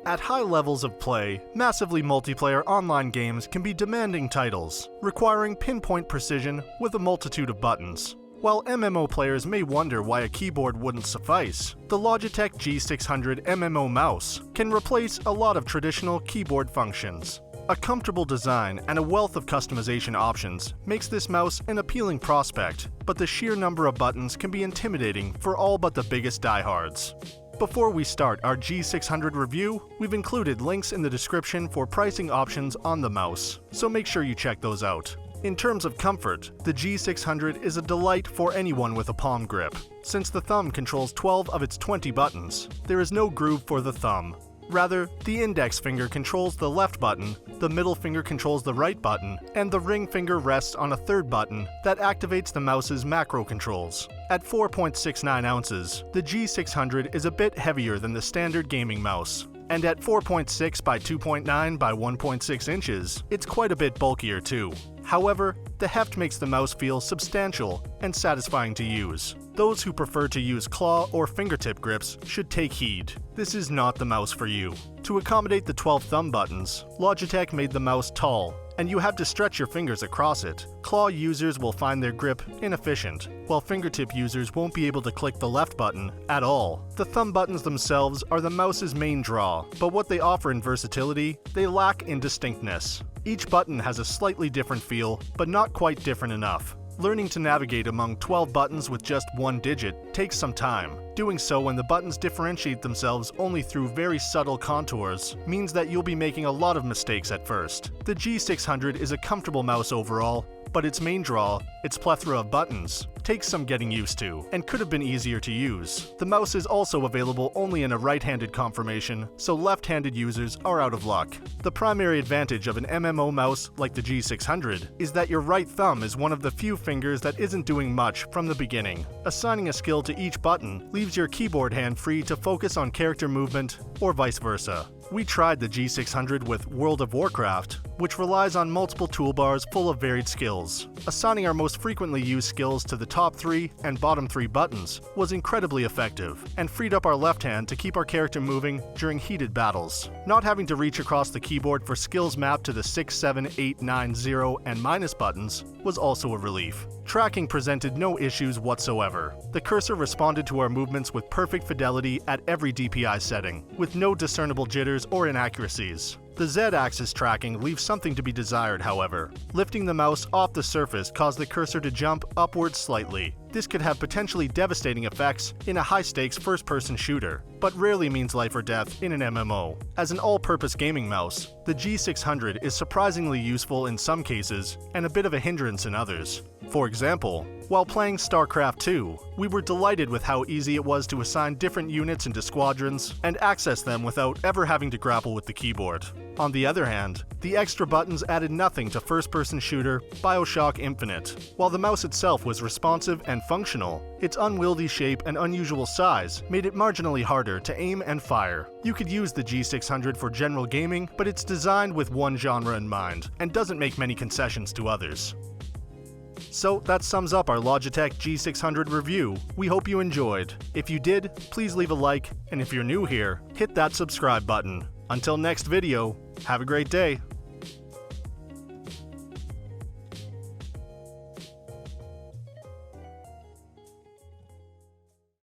At high levels of play, massively multiplayer online games can be demanding titles, requiring pinpoint precision with a multitude of buttons. While MMO players may wonder why a keyboard wouldn't suffice, the Logitech G600 MMO mouse can replace a lot of traditional keyboard functions. A comfortable design and a wealth of customization options makes this mouse an appealing prospect, but the sheer number of buttons can be intimidating for all but the biggest diehards. Before we start our G600 review, we've included links in the description for pricing options on the mouse, so make sure you check those out. In terms of comfort, the G600 is a delight for anyone with a palm grip. Since the thumb controls 12 of its 20 buttons, there is no groove for the thumb. Rather, the index finger controls the left button, the middle finger controls the right button, and the ring finger rests on a third button that activates the mouse's macro controls. At 4.69 ounces, the G600 is a bit heavier than the standard gaming mouse. And at 4.6 by 2.9 by 1.6 inches, it's quite a bit bulkier too. However, the heft makes the mouse feel substantial and satisfying to use. Those who prefer to use claw or fingertip grips should take heed. This is not the mouse for you. To accommodate the 12 thumb buttons, Logitech made the mouse tall, and you have to stretch your fingers across it. Claw users will find their grip inefficient, while fingertip users won't be able to click the left button at all. The thumb buttons themselves are the mouse's main draw, but what they offer in versatility, they lack in distinctness. Each button has a slightly different feel, but not quite different enough. Learning to navigate among 12 buttons with just one digit takes some time. Doing so when the buttons differentiate themselves only through very subtle contours means that you'll be making a lot of mistakes at first. The G600 is a comfortable mouse overall, but its main draw, its plethora of buttons, takes some getting used to, and could have been easier to use. The mouse is also available only in a right-handed conformation, so left-handed users are out of luck. The primary advantage of an MMO mouse like the G600 is that your right thumb is one of the few fingers that isn't doing much from the beginning. Assigning a skill to each button leaves your keyboard hand free to focus on character movement, or vice versa. We tried the G600 with World of Warcraft, which relies on multiple toolbars full of varied skills. Assigning our most frequently used skills to the top 3 and bottom 3 buttons was incredibly effective, and freed up our left hand to keep our character moving during heated battles. Not having to reach across the keyboard for skills mapped to the 6, 7, 8, 9, 0, and minus buttons was also a relief. Tracking presented no issues whatsoever. The cursor responded to our movements with perfect fidelity at every DPI setting, with no discernible jitters or inaccuracies. The Z-axis tracking leaves something to be desired, however. Lifting the mouse off the surface caused the cursor to jump upwards slightly. This could have potentially devastating effects in a high-stakes first-person shooter, but rarely means life or death in an MMO. As an all-purpose gaming mouse, the G600 is surprisingly useful in some cases and a bit of a hindrance in others. For example, while playing StarCraft 2, we were delighted with how easy it was to assign different units into squadrons and access them without ever having to grapple with the keyboard. On the other hand, the extra buttons added nothing to first-person shooter BioShock Infinite. While the mouse itself was responsive and functional, its unwieldy shape and unusual size made it marginally harder to aim and fire. You could use the G600 for general gaming, but it's designed with one genre in mind, and doesn't make many concessions to others. So that sums up our Logitech G600 review. We hope you enjoyed. If you did, please leave a like, and if you're new here, hit that subscribe button. Until next video, have a great day.